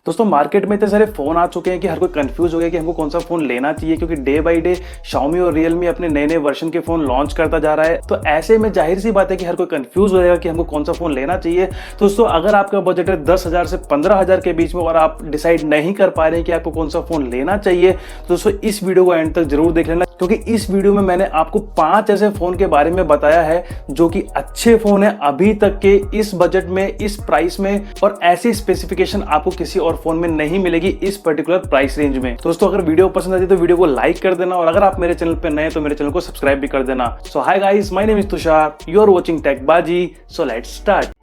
दोस्तों मार्केट में इतने सारे फोन आ चुके हैं कि हर कोई कंफ्यूज हो गया कि हमको कौन सा फोन लेना चाहिए, क्योंकि डे बाय डे Xiaomi और Realme अपने नए नए वर्जन के फोन लॉन्च करता जा रहा है। तो ऐसे में जाहिर सी बात है कि हर कोई कंफ्यूज हो जाएगा कि हमको कौन सा फोन लेना चाहिए। तो दोस्तों अगर आपका बजट है 10,000 से 15,000 के बीच में और आप डिसाइड नहीं कर पा रहे हैं कि आपको कौन सा फोन लेना चाहिए, तो दोस्तों इस वीडियो को एंड तक जरूर देख लेना, क्योंकि इस वीडियो में मैंने आपको 5 ऐसे फोन के बारे में बताया है जो कि अच्छे फोन है अभी तक के इस बजट में, इस प्राइस में, और ऐसी स्पेसिफिकेशन आपको किसी और फोन में नहीं मिलेगी इस पर्टिकुलर प्राइस रेंज में। तो दोस्तों अगर वीडियो पसंद आती है तो वीडियो को लाइक कर देना, और अगर आप मेरे चैनल पे नए हैं तो मेरे चैनल को सब्सक्राइब भी कर देना। So hi guys, my name is Tushar, you are watching tech Baazi, so let's start.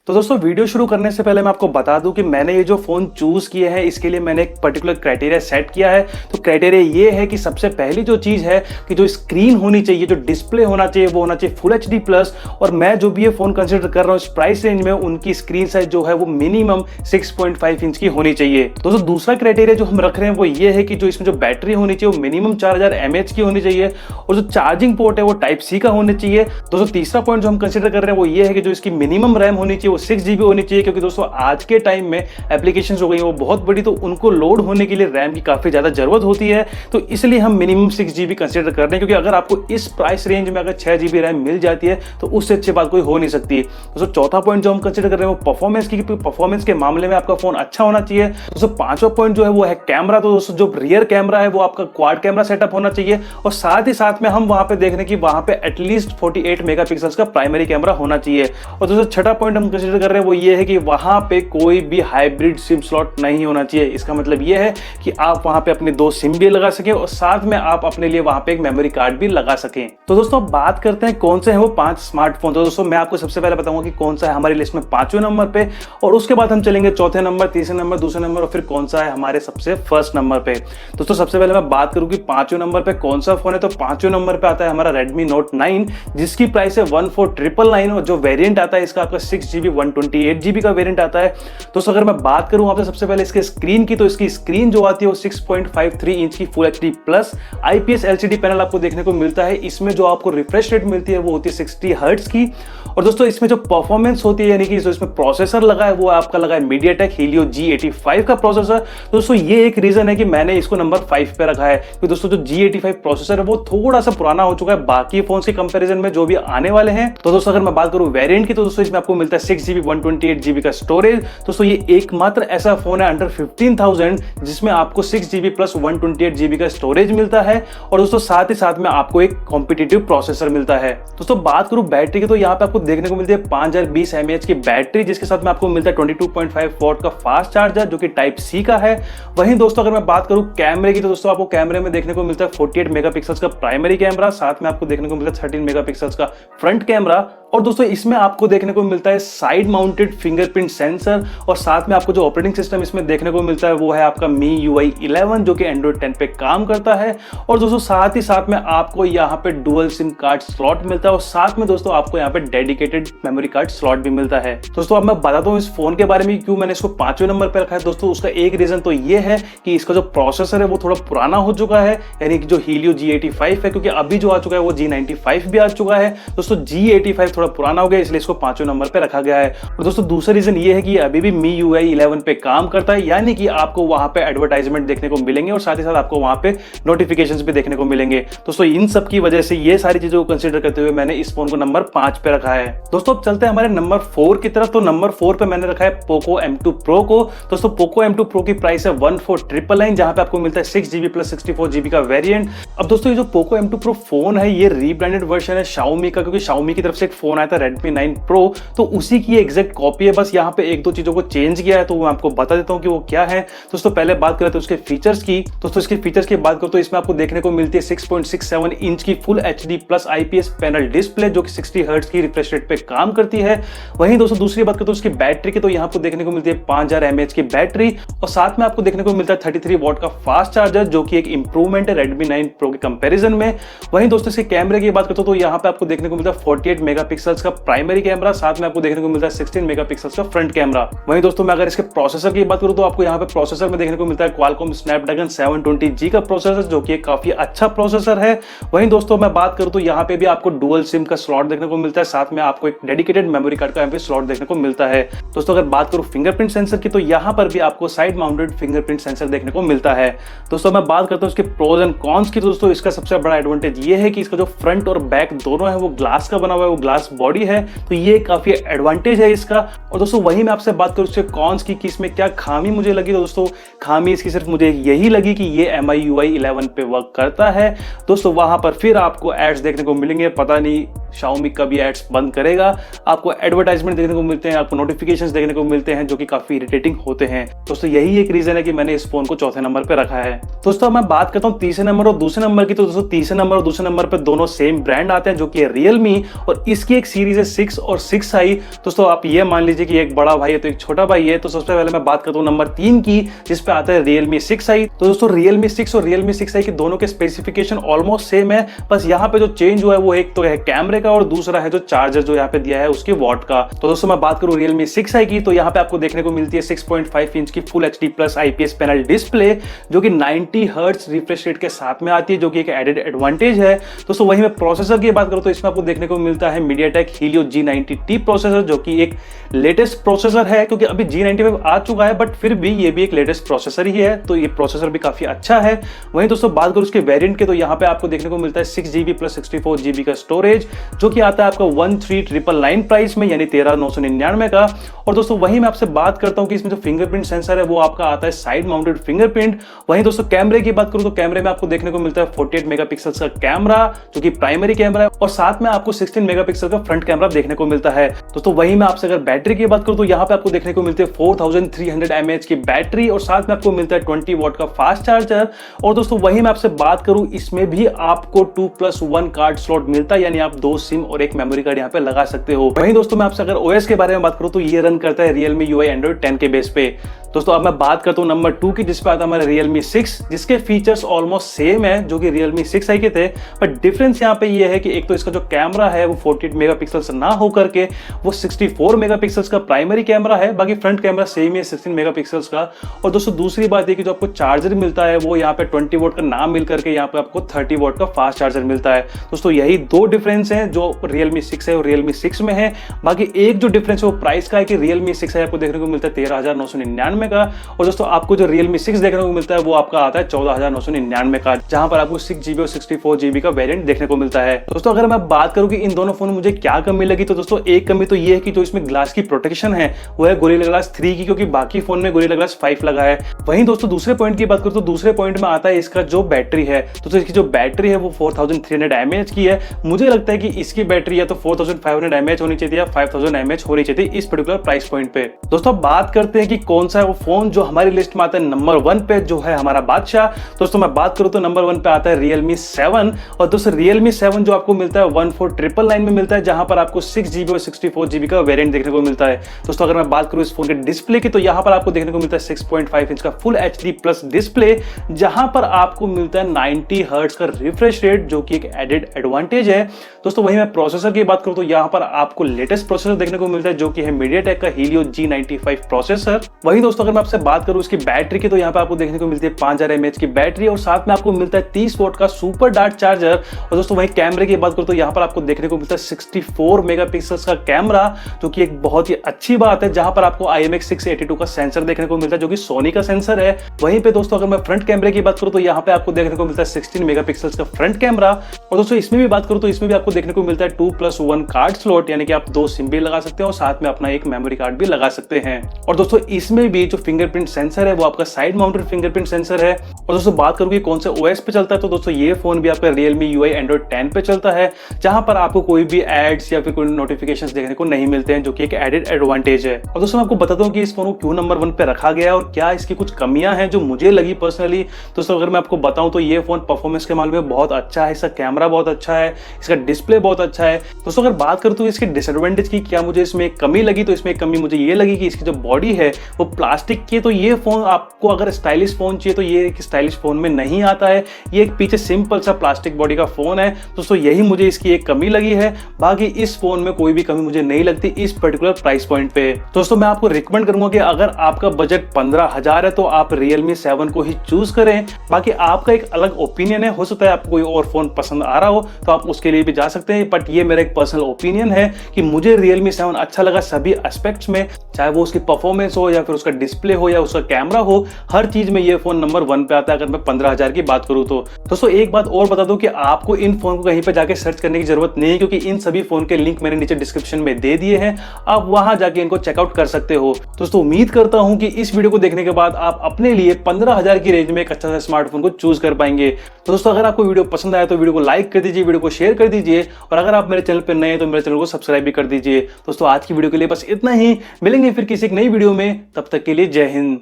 तो दोस्तों वीडियो शुरू करने से पहले मैं आपको बता दूं कि मैंने ये जो फोन चूज किए हैं इसके लिए मैंने एक पर्टिकुलर क्राइटेरिया सेट किया है। तो क्राइटेरिया ये है कि सबसे पहली जो चीज है कि जो स्क्रीन होनी चाहिए, जो डिस्प्ले होना चाहिए, वो होना चाहिए फुल HD प्लस। और मैं जो भी ये फोन कंसिडर कर रहा हूँ इस प्राइस रेंज में, उनकी स्क्रीन साइज जो है वो मिनिमम 6.5 इंच की होनी चाहिए। दोस्तों दूसरा क्राइटेरिया जो हम रख रहे हैं वो ये है कि जो इसमें जो बैटरी होनी चाहिए वो मिनिमम 4000 mAh की होनी चाहिए, और जो चार्जिंग पोर्ट है वो Type-C का होना चाहिए। दोस्तों तीसरा पॉइंट जो हम कंसिडर कर रहे हैं वो ये है कि जो इसकी मिनिमम रैम होनी चाहिए 6 GB होनी चाहिए, क्योंकि दोस्तों आज के टाइम में एप्लीकेशंस हो गई हैं वो बहुत बड़ी, तो उनको लोड होने के लिए रैम की काफी ज्यादा जरूरत होती है। तो इसलिए हम मिनिमम 6 GB कंसीडर कर रहे हैं, क्योंकि अगर आपको इस प्राइस रेंज में अगर 6 GB रैम मिल जाती है तो उससे अच्छी बात कोई हो नहीं सकती है। दोस्तों चौथा पॉइंट जो हम कंसीडर कर रहे हैं वो परफॉर्मेंस की, परफॉर्मेंस के मामले में आपका फोन अच्छा होना चाहिए। दोस्तों पांचवा पॉइंट जो है वो है कैमरा। तो दोस्तों जो रियर कैमरा है वो आपका क्वाड कैमरा सेटअप होना चाहिए, और साथ ही साथ में हम वहां पे देख रहे हैं कि वहां पे एटलीस्ट 48 मेगापिक्सल्स का प्राइमरी कैमरा होना चाहिए। और दोस्तों छठा पॉइंट हम कंसीडर कर रहे हैं वो ये है कि वहां पे कोई भी हाइब्रिड सिम स्लॉट नहीं होना चाहिए। इसका मतलब ये है कि आप वहां पे अपने 2 सिम भी लगा सके और साथ में आप अपने लिए वहां पे एक मेमोरी कार्ड भी लगा सकें। तो दोस्तों बात करते हैं कौन से हैं वो 5 स्मार्टफोन। तो दोस्तों मैं आपको सबसे पहले बताऊंगा कि कौन सा है हमारी लिस्ट में 5वें नंबर पे, और उसके बाद हम चलेंगे चौथे नंबर, तीसरे नंबर, दूसरे नंबर, और फिर कौन सा है हमारे सबसे फर्स्ट नंबर पे। दोस्तों सबसे पहले मैं बात करूं कि 5वें नंबर पे कौन सा फोन है, तो 5वें नंबर पे आता है हमारा Redmi Note 9, जिसकी प्राइस है 14,999, और जो वेरिएंट आता है इसका आपका 6GB 128GB का वेरिएंट आता है। दोस्तों अगर मैं बात करूं आपसे सबसे पहले इसके स्क्रीन की, तो इसकी स्क्रीन जो आती है वो 6.53 इंच की full HD plus IPS LCD panel आपको देखने को मिलता है। इसमें जो आपको रिफ्रेश रेट मिलती है वो होती है 60 हर्ट्ज की। और दोस्तों इसमें जो परफॉर्मेंस होती है, यानी कि जो इसमें प्रोसेसर लगा है वो आपका लगा है MediaTek Helio G85 का प्रोसेसर। दोस्तों ये एक रीजन है कि मैंने इसको नंबर 5 पे रखा है, क्योंकि दोस्तों जो G85 प्रोसेसर है वो थोड़ा सा पुराना हो चुका है बाकी फोन के कंपैरिजन में जो भी आने वाले हैं। तो दोस्तों अगर मैं बात करूं वेरिएंट की, तो दोस्तों इसमें आपको मिलता है 6GB 128GB का स्टोरेज। दोस्तों ये एकमात्र ऐसा फोन है अंडर 15,000 जिसमें आपको 6GB प्लस 128GB का स्टोरेज मिलता है, और दोस्तों साथ ही साथ में आपको एक कॉम्पिटिटिव प्रोसेसर मिलता है। दोस्तों बात करूं बैटरी की, तो यहाँ पे आपको देखने को मिलती है 5020 mAh की बैटरी, जिसके साथ में आपको मिलता है 22.5 वॉट का फास्ट चार्जर जो कि Type-C का है। वहीं दोस्तों अगर मैं बात करूं कैमरे की, तो दोस्तों आपको कैमरे में देखने को मिलता है 48 मेगापिक्सल्स का प्राइमरी कैमरा, साथ में आपको देखने को मिलता है 13 मेगापिक्सल्स का फ्रंट कैमरा, और दोस्तों इसमें आपको देखने को मिलता है साइड माउंटेड फिंगरप्रिंट सेंसर, और साथ में आपको जो ऑपरेटिंग सिस्टम इसमें देखने को मिलता है वो है आपका MIUI 11 जो कि Android 10 पे काम करता है। और दोस्तों साथ ही साथ में आपको यहाँ पे डुअल सिम कार्ड स्लॉट मिलता है, और साथ में दोस्तों आपको यहाँ पे डेडिकेटेड मेमोरी कार्ड स्लॉट भी मिलता है। दोस्तों अब मैं बताता हूँ इस फोन के बारे में क्यों मैंने इसको 5वें नंबर पे रखा है। दोस्तों उसका एक रीजन तो ये है कि इसका जो प्रोसेसर है वो थोड़ा पुराना हो चुका है, यानी कि जो Helio G85 है, क्योंकि अभी जो आ चुका है वो G95 भी आ चुका है। दोस्तों G85 थोड़ा पुराना हो गया, इसलिए इसको 5वें नंबर पे रखा गया है। और दोस्तों दूसरा रीजन ये है कि अभी भी MIUI 11 पे काम करता है, यानी कि आपको वहां पे एडवर्टाइजमेंट देखने को मिलेंगे, और साथ ही साथ आपको वहां पे नोटिफिकेशंस भी देखने को मिलेंगे। दोस्तों इन सब की वजह से ये सारी चीजों को कंसीडर करते हुए मैंने इस फोन को नंबर 5 पे रखा है। दोस्तों अब चलते हैं हमारे नंबर 4 की तरफ। तो नंबर 4 पे मैंने रखा है Poco M2 Pro को। दोस्तों Poco M2 Pro की प्राइस है 14,999, जहां पे आपको मिलता है 6GB प्लस 64GB का वेरिएंट। अब दोस्तों ये जो Poco M2 Pro फोन है ये रीब्रांडेड वर्जन है Xiaomi का, क्योंकि Xiaomi की तरफ से एक फोन आया था Redmi 9 Pro, तो उसी की एग्जैक्ट कॉपी है, बस यहाँ पे एक दो चीजों को चेंज किया है, तो मैं आपको बता देता हूँ कि वो क्या है। दोस्तों पहले बात करते हैं उसके फीचर्स की। दोस्तों इसके फीचर्स की बात करो तो इसमें आपको देखने को मिलती है 6.67 इंच की full HD plus IPS panel display जो कि 60 हर्ट्ज की रिफ्रेश रेट पे काम करती है। वहीं दोस्तों दूसरी बात करते हैं उसकी बैटरी की, तो यहाँ आपको देखने को मिलती है 5000 mAh की बैटरी, और साथ में आपको देखने को मिलता है 33 वॉट का फास्ट चार्जर जो कि एक इंप्रूवमेंट है Redmi 9 Pro के कंपैरिजन में। वहीं दोस्तों इसके कैमरे की बात करते हो तो यहाँ पे आपको देखने को मिलता है 48 मेगापिक्सल्स का प्राइमरी कैमरा, साथ में आपको देखने को मिलता है 16 मेगापिक्सल्स का फ्रंट कैमरा। वहीं दोस्तों मैं अगर इसके प्रोसेसर की बात करूं तो आपको यहाँ पे प्रोसेसर में देखने को मिलता है क्वालकॉम स्नैपड्रैगन 720G का प्रोसेसर, जो कि काफी अच्छा प्रोसेसर है। वहीं दोस्तों मैं बात करूं तो यहाँ पे भी आपको डुअल सिम का स्लॉट देखने को मिलता है, साथ में आपको एक डेडिकेटेड मेमोरी कार्ड का यहाँ पे स्लॉट देखने को मिलता है। दोस्तों अगर बात करूं फिंगरप्रिंट सेंसर की तो यहाँ पर भी आपको साइड माउंटेड फिंगरप्रिंट सेंसर देखने को मिलता है। दोस्तों मैं बात करता हूँ इसके प्रोज एंड कॉन्स की। दोस्तों इसका सबसे बड़ा एडवांटेज ये है कि इसका जो फ्रंट और बैक दोनों है वो ग्लास का बना हुआ है, वो ग्लास बॉडी है, तो ये काफी एडवांटेज है इसका। और दोस्तों वही मैं आपसे बात करूँ इसके कॉन्स की कि इसमें क्या खामी मुझे लगी, तो दोस्तों खामी इसकी सिर्फ मुझे यही लगी कि ये MIUI 11 पे वर्क करता है। दोस्तों वहां पर फिर आपको एड्स देखने को मिलेंगे, पता नहीं Xiaomi कभी एड्स बंद करेगा। आपको एडवर्टाइजमेंट देखने को मिलते हैं, आपको नोटिफिकेशंस देखने को मिलते हैं जो कि काफी इरिटेटिंग होते हैं। दोस्तों यही एक रीजन है कि मैंने इस फोन को चौथे नंबर पे रखा है। दोस्तों मैं बात करता हूँ तीसरे नंबर और दूसरे नंबर की, तो दोस्तों तीसरे नंबर और दूसरे नंबर पे दोनों सेम ब्रांड आते हैं जो कि Realme, और इसकी एक सीरीज है 6 और 6i। दोस्तों आप ये मान लीजिए कि एक बड़ा भाई है तो एक छोटा भाई है। तो सबसे पहले मैं बात करता हूँ नंबर 3 की, जिसपे आता है Realme 6i। तो दोस्तों Realme 6 और Realme 6i के दोनों के स्पेसिफिकेशन ऑलमोस्ट सेम है, बस यहाँ पे जो चेंज हुआ है वो एक तो है कैमरे का और दूसरा है जो चार्जर जो यहाँ पे दिया है उसके वॉट का। तो दोस्तों मैं बात करूँ Realme 6i की, तो यहाँ पे आपको देखने को मिलती है 6.5 इंच की full HD plus IPS panel display, जो कि 90 हर्ट्ज रिफ्रेश रेट के साथ में आती है, जो कि एक एडेड एडवांटेज है। दोस्तों वहीं मैं प्रोसेसर की बात करूँ तो इसमें आपको देखने को मिलता है MediaTek Helio G90T प्रोसेसर, जो कि एक लेटेस्ट प्रोसेसर है, क्योंकि अभी G95 आ चुका है बट फिर भी ये भी एक लेटेस्ट प्रोसेसर ही है, तो ये प्रोसेसर भी काफी अच्छा है। वहीं दोस्तों बात करूँ उसके वेरिएंट के, तो यहाँ पे आपको देखने को मिलता है 6GB प्लस 64GB का स्टोरेज, जो कि आता है आपका 13,999 प्राइस में, यानी 13,999 का। और दोस्तों वहीं मैं आपसे बात करता हूँ कि इसमें जो फिंगरप्रिंट सेंसर है वो आपका आता है साइड माउंटेड फिंगरप्रिंट। वहीं दोस्तों कैमरे की बात करूँ तो कैमरे में आपको देखने को मिलता है 48 मेगापिक्सल का कैमरा, जो कि प्राइमरी कैमरा है, और साथ में आपको 16 मेगापिक्सल का फ्रंट कैमरा देखने को मिलता है। दोस्तों वहीं मैं आपसे अगर बैटरी की बात करूँ तो यहाँ पे आपको देखने को मिलती है 4300 mAh की बैटरी, और साथ में आपको मिलता है 20 वॉट का फास्ट चार्जर। और दोस्तों वहीं मैं आपसे बात करूँ इसमें भी आपको 2+1 कार्ड स्लॉट मिलता है, यानी आप 2 सिम और एक मेमोरी कार्ड यहाँ पे लगा सकते हो। वहीं दोस्तों मैं आपसे अगर OS के बारे में बात करूँ तो ये रन करता है Realme UI Android 10 के बेस पे। दोस्तों अब मैं बात करता हूँ नंबर 2 की, जिसपे आता है हमारा Realme 6, जिसके फीचर्स ऑलमोस्ट सेम है जो कि Realme 6i के थे, बट डिफरेंस यहाँ पे ये है कि एक तो इसका जो कैमरा है वो 48 मेगापिक्सल्स ना हो करके वो 64 मेगापिक्सल्स का प्राइमरी कैमरा है, बाकी फ्रंट कैमरा सेम ही है 16 मेगापिक्सल्स का। और दोस्तों दूसरी बात ये कि जो आपको चार्जर मिलता है वो यहाँ पे 20 वोट का ना मिल करके यहाँ पे आपको 30 वोट का फास्ट चार्जर मिलता है। दोस्तों यही दो डिफरेंस हैं जो Realme 6 है और Realme 6 में है। बाकी एक जो डिफरेंस है वो प्राइस का है कि Realme 6 आपको देखने को मिलता है 13,999 का, और दोस्तों आपको जो Realme 6 देखने को मिलता है वो आपका आता है 14,999 का, जहां पर आपको 6GB और 64GB का वेरिएंट देखने को मिलता है। दोस्तों अगर मैं बात करूं कि इन दोनों फोन में मुझे क्या कमी लगी, तो दोस्तों एक कमी तो ये है कि जो इसमें ग्लास की प्रोटेक्शन है वो है Gorilla Glass 3 की, क्योंकि बाकी फोन में Gorilla Glass 5 लगा है। वहीं दोस्तों दूसरे पॉइंट की बात करूं तो दूसरे पॉइंट में आता है इसका जो बैटरी है। दोस्तों इसकी जो बैटरी है वो 4300 mAh की है। मुझे लगता है कि इसकी बैटरी या तो 4500 mAh होनी चाहिए या 5000 mAh होनी चाहिए इस पर्टिकुलर प्राइस पॉइंट पे। दोस्तों बात करते हैं कि कौन सा है वो फोन जो हमारी लिस्ट में आता है नंबर 1 पे, जो है हमारा बादशाह। दोस्तों मैं बात करूं तो नंबर 1 पे आता है Realme 7, और दोस्तों Realme 7 जो आपको मिलता है 14,999 में मिलता है, जहां पर आपको 6GB और 64GB का वेरिएंट देखने को मिलता है। दोस्तों अगर मैं बात करूं इस फोन के डिस्प्ले की, तो यहां पर आपको देखने को मिलता है 6.5 इंच का फुल HD प्लस डिस्प्ले, जहां पर आपको मिलता है 90 हर्ट्ज का रिफ्रेश रेट, जो कि एक एडेड एडवांटेज है। दोस्तों वहीं मैं प्रोसेसर की बात करूं तो यहां पर आपको लेटेस्ट प्रोसेसर देखने को मिलता है, जो कि है MediaTek का Helio G95 प्रोसेसर। वहीं दोस्तों अगर मैं आपसे बात करूं इसकी बैटरी की, तो यहाँ पे आपको देखने को मिलती है 5000 mAh की बैटरी, और साथ में आपको मिलता है 30 वोट का सुपर डार्ट चार्जर। और दोस्तों वहीं कैमरे की बात करूं तो यहाँ पर आपको देखने को मिलता है 64 मेगापिक्सल्स का कैमरा, जो कि एक बहुत ही अच्छी बात है, जहां पर आपको IMX682 का सेंसर देखने को मिलता है, जो कि सोनी का सेंसर है। वहीं पे दोस्तों अगर मैं फ्रंट कैमरे की बात करूं तो यहाँ पे आपको देखने को मिलता है 16 मेगापिक्सल्स का फ्रंट कैमरा, और दोस्तों इसमें भी बात करूं तो इसमें भी आपको देखने को मिलता है 2+1 कार्ड स्लॉट, यानी कि आप 2 सिम भी लगा सकते हैं और साथ में अपना एक मेमोरी कार्ड भी लगा सकते हैं। और दोस्तों इसमें भी जो फिंगरप्रिंट सेंसर है वो आपका साइड माउंटेड फिंगरप्रिंट सेंसर है। और दोस्तों बात करूं कि कौन से OS पे चलता है, तो दोस्तों ये फोन भी आपका Realme UI Android 10 पे चलता है, जहां पर आपको कोई भी एड्स या फिर कोई नोटिफिकेशंस देखने को नहीं मिलते हैं, जो कि एक एडेड एडवांटेज है। और दोस्तों मैं आपको बताता हूं कि इस फोन को क्यों नंबर 1 पे रखा गया है और क्या इसकी कुछ कमियां हैं जो मुझे लगी पर्सनली। दोस्तों अगर मैं आपको बताऊं तो ये फोन परफॉर्मेंस के मामले में बहुत अच्छा है, इसका कैमरा बहुत अच्छा है, इसका डिस्प्ले बहुत अच्छा है। दोस्तों अगर बात करूं तो इसके डिसएडवांटेज की क्या मुझे इसमें एक कमी लगी, तो इसमें एक कमी मुझे ये लगी कि इसकी जो बॉडी है वो प्लास्टिक के, तो ये फोन आपको अगर स्टाइलिश फोन चाहिए तो ये एक स्टाइलिश फोन में नहीं आता है। ये एक पीछे सिंपल सा प्लास्टिक बॉडी का फोन है दोस्तों, यही मुझे इसकी एक कमी लगी है। बाकी इस फोन में कोई भी कमी मुझे नहीं लगती इस पर्टिकुलर प्राइस पॉइंट पे। दोस्तों मैं आपको रिकमेंड करूंगा कि अगर आपका बजट 15,000 है तो आप Realme 7 को ही चूज करें। बाकी आपका एक अलग ओपिनियन है, हो सकता है आपको कोई और फोन पसंद आ रहा हो तो आप उसके लिए भी जा सकते हैं, बट ये मेरा एक पर्सनल ओपिनियन है कि मुझे Realme 7 अच्छा लगा सभी एस्पेक्ट्स में, चाहे वो उसकी परफॉर्मेंस हो या फिर उसका डिस्प्ले हो या उसका कैमरा हो, हर चीज में ये फोन नंबर 1 पे आता है अगर मैं 15,000 की बात करूं तो। दोस्तों एक बात और बता दूं कि आपको इन फोन को कहीं पे जाके सर्च करने की जरूरत नहीं है, क्योंकि इन सभी फोन के लिंक मैंने नीचे डिस्क्रिप्शन में दे दिए हैं, आप वहां जाके इनको चेकआउट कर सकते हो। दोस्तों उम्मीद करता हूं कि इस वीडियो को देखने के बाद आप अपने लिए 15,000 की रेंज में एक अच्छा सा स्मार्टफोन को चूज कर पाएंगे। तो दोस्तों अगर आपको वीडियो पसंद आया तो वीडियो को लाइक कर दीजिए, वीडियो को शेयर कर दीजिए, और अगर आप मेरे चैनल पर नए हैं तो मेरे चैनल को सब्सक्राइब भी कर दीजिए। दोस्तों आज की वीडियो के लिए बस इतना ही, मिलेंगे फिर किसी एक नई वीडियो में, तब तक के लिए जय हिंद।